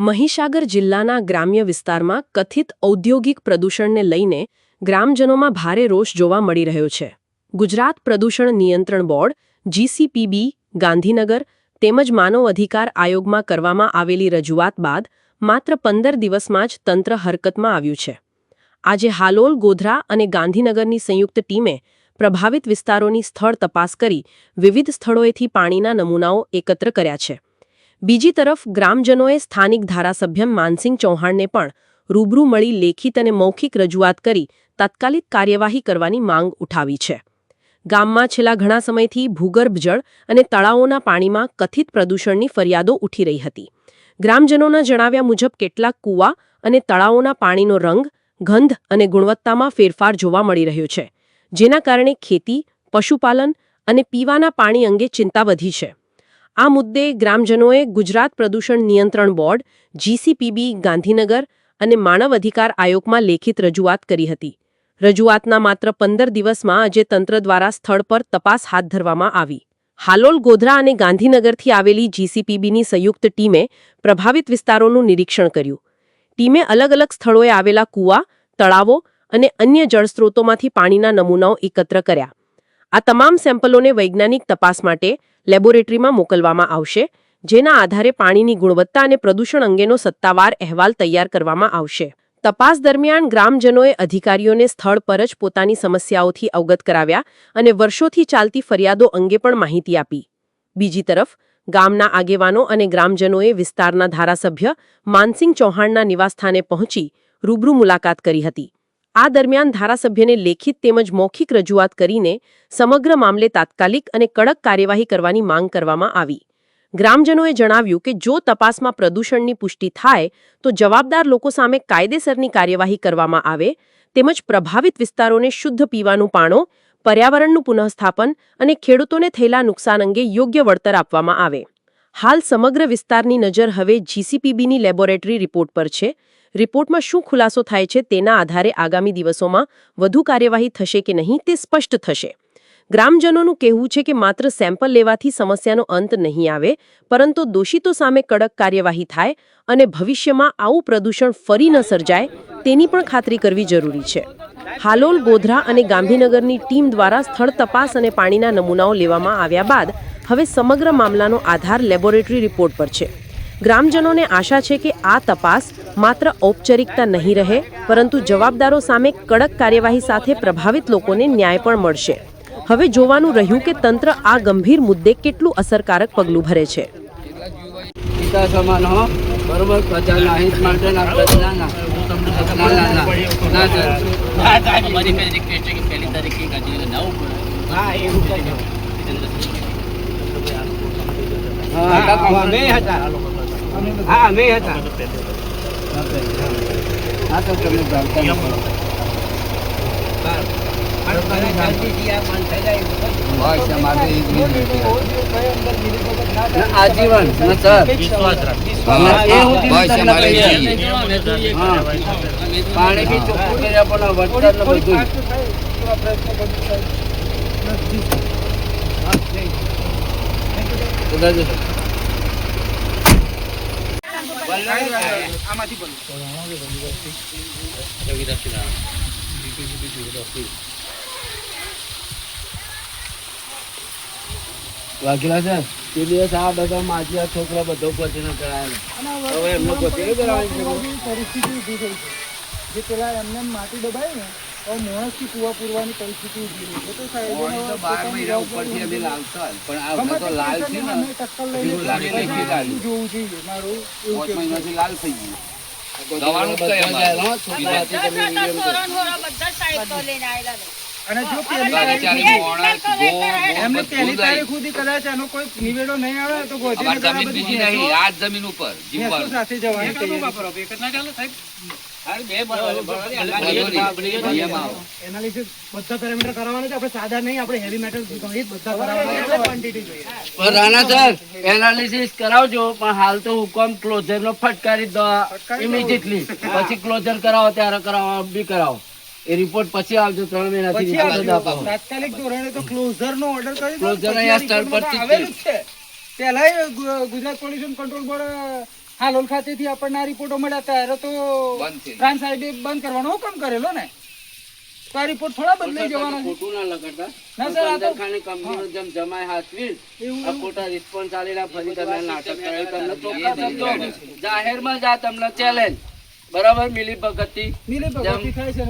મહીસાગર જિલ્લાના ગ્રામ્ય વિસ્તારમાં કથિત ઔદ્યોગિક પ્રદૂષણને લઈને ગ્રામજનોમાં ભારે રોષ જોવા મળી રહ્યો છે. ગુજરાત પ્રદૂષણ નિયંત્રણ બોર્ડ GCPB, ગાંધીનગર તેમજ માનવ અધિકાર આયોગમાં કરવામાં આવેલી રજૂઆત બાદ માત્ર 15 દિવસમાં જ તંત્ર હરકતમાં આવ્યું છે. આજે હાલોલ, ગોધરા અને ગાંધીનગરની સંયુક્ત ટીમે પ્રભાવિત વિસ્તારોની સ્થળ તપાસ કરી વિવિધ સ્થળોએથી પાણીના નમૂનાઓ એકત્ર કર્યા છે. બીજી તરફ ગ્રામજનોએ સ્થાનિક ધારાસભ્ય માનસિંહ ચૌહાણને પણ રૂબરૂ મળી લેખિત અને મૌખિક રજૂઆત કરી તાત્કાલિક કાર્યવાહી કરવાની માંગ ઉઠાવી છે. ગામમાં છેલ્લા ઘણા સમયથી ભૂગર્ભ જળ અને તળાવોના પાણીમાં કથિત પ્રદૂષણની ફરિયાદો ઉઠી રહી હતી. ગ્રામજનોના જણાવ્યા મુજબ કેટલાક કૂવા અને તળાવોના પાણીનો રંગ, ગંધ અને ગુણવત્તામાં ફેરફાર જોવા મળી રહ્યો છે, જેના કારણે ખેતી, પશુપાલન અને પીવાના પાણી અંગે ચિંતા વધી છે. આ મુદ્દે ગ્રામજનોએ ગુજરાત પ્રદૂષણ નિયંત્રણ બોર્ડ GCPB, ગાંધીનગર અને માનવ અધિકાર આયોગમાં લેખિત રજૂઆત કરી હતી. રજૂઆતના માત્ર 15 દિવસમાં આજે તંત્ર દ્વારા સ્થળ પર તપાસ હાથ ધરવામાં આવી. હાલોલ, ગોધરા અને ગાંધીનગરથી આવેલી GCPBની સંયુક્ત ટીમે પ્રભાવિત વિસ્તારોનું નિરીક્ષણ કર્યું. ટીમે અલગ અલગ સ્થળોએ આવેલા કૂવા, તળાવો અને અન્ય જળસ્ત્રોતોમાંથી પાણીના નમૂનાઓ એકત્ર કર્યા. આ તમામ સેમ્પલોને વૈજ્ઞાનિક તપાસ માટે લેબોરેટરીમાં મોકલવામાં આવશે, જેના આધારે પાણીની ગુણવત્તા અને પ્રદૂષણ અંગેનો સત્તાવાર અહેવાલ તૈયાર કરવામાં આવશે. તપાસ દરમિયાન ગ્રામજનોએ અધિકારીઓને સ્થળ પર જ પોતાની સમસ્યાઓથી અવગત કરાવ્યા અને વર્ષોથી ચાલતી ફરિયાદો અંગે પણ માહિતી આપી. બીજી તરફ ગામના આગેવાનો અને ગ્રામજનોએ વિસ્તારના ધારાસભ્ય માનસિંહ ચૌહાણના નિવાસસ્થાને પહોંચી રૂબરૂ મુલાકાત કરી હતી. આ દરમિયાન ધારાસભ્યને લેખિત તેમજ મૌખિક રજૂઆત કરીને સમગ્ર મામલે તાત્કાલિક અને કડક કાર્યવાહી કરવાની માંગ કરવામાં આવી. ગ્રામજનોએ જણાવ્યું કે જો તપાસમાં પ્રદૂષણની પુષ્ટિ થાય તો જવાબદાર લોકો સામે કાયદેસરની કાર્યવાહી કરવામાં આવે, તેમજ પ્રભાવિત વિસ્તારોને શુદ્ધ પીવાનું પાણી, પર્યાવરણનું પુનઃસ્થાપન અને ખેડૂતોને થયેલા નુકસાન અંગે યોગ્ય વળતર આપવામાં આવે. હાલ સમગ્ર વિસ્તારની નજર હવે GCPBની લેબોરેટરી રિપોર્ટ પર છે. રિપોર્ટમાં શું ખુલાસો થાય છે તેના આધારે આગામી દિવસોમાં વધુ કાર્યવાહી થશે કે નહીં તે સ્પષ્ટ થશે. ગ્રામજનોનું કહેવું છે કે માત્ર સેમ્પલ લેવાથી સમસ્યાનો અંત નહીં આવે, પરંતુ દોષિતો સામે કડક કાર્યવાહી થાય અને ભવિષ્યમાં આવું પ્રદૂષણ ફરી ન સર્જાય તેની પણ ખાતરી કરવી જરૂરી છે. હાલોલ, ગોધરા અને ગાંધીનગરની ટીમ દ્વારા સ્થળ તપાસ અને પાણીના નમૂનાઓ લેવામાં આવ્યા બાદ હવે સમગ્ર મામલાનો આધાર લેબોરેટરી રિપોર્ટ પર છે. ગ્રામજનોને આશા છે કે આ તપાસ માત્ર ઔપચારિકતા નહીં રહે, પરંતુ જવાબદારો સામે કડક કાર્યવાહી સાથે પ્રભાવિત લોકોને ન્યાય પણ મળશે. હવે જોવાનું રહ્યું કે તંત્ર આ ગંભીર મુદ્દે કેટલું અસરકારક પગલું ભરે છે. आजीवन पानी भी चोख्खું કર્યા પણ વળતર ને બધું વાઘેલા છે તે દિવસ આ બધા માજીયા છોકરા બધો પછીને કરાયેલા. હવે એમને પછીને કરાવવાની પરિસ્થિતિ ઊભી થઈ છે. જે પેલા એમને માટી દબાઈ ને તો મોણસથી કૂવા પૂરવાની પરિસ્થિતિ ઊભી થઈ છે. તો સાહેબ 12 મહિના ઉપરથી અમે લાવતા પણ આ વખત તો લાલ છે ને ટક્કર લઈને જોવું જોઈએ. મારું 5 મહિનાથી લાલ થઈ ગયું. દવાનું તો એમાં છોકરાથી તમે બધા સાહેબ તો લઈને આવેલા. અને જો એમને પહેલી તારીખ સુધી કદાચ એનો કોઈ નિવેડો નહીં આવે તો જમીન ઉપર સાથે એનાલિસિસ બધા પેરામીટર કરાવવાના છે. આપણે સાદા નહીં, આપણે હેવી મેટલ બધા કરાવવાના. રાણા સર એનાલિસિસ કરાવજો, પણ હાલ તો હુકમ ક્લોઝર નો ફટકારી દો ઇમિડિયેટલી. પછી ક્લોઝર કરાવો ત્યારે કરાવો બી કરાવો. એ રિપોર્ટ પછી આવજો 3 મહિનાથી તાત્કાલિક ધોરણે તો ક્લોઝર નો ઓર્ડર કરી ક્લોઝર અહીંયા સ્થળ પર આવેલું છે. પહેલા Gujarat pollution control board Halol ખાતેથી આપણને આ રિપોર્ટો મળ્યા ત્યારે તો પ્રાંત સાહેબે બંધ કરવાનો હુકમ કરેલો ને, તો આ રિપોર્ટ થોડા બદલાઈ જવાના છે. ખોટું ના લગાડતા. ના સર, આ તો ખાલી કંપનીનો જેમ જમાય હાથવી આ ખોટા રિસ્પોન્સ આલેલા ફરી તમે નાટક કરાવી તમને ચોખ્ખા શબ્દો જાહેરમાં જ આ તમને ચેલેન્જ બરાબર મિલી ભગતથી મિલી ભગતથી થાય છે ને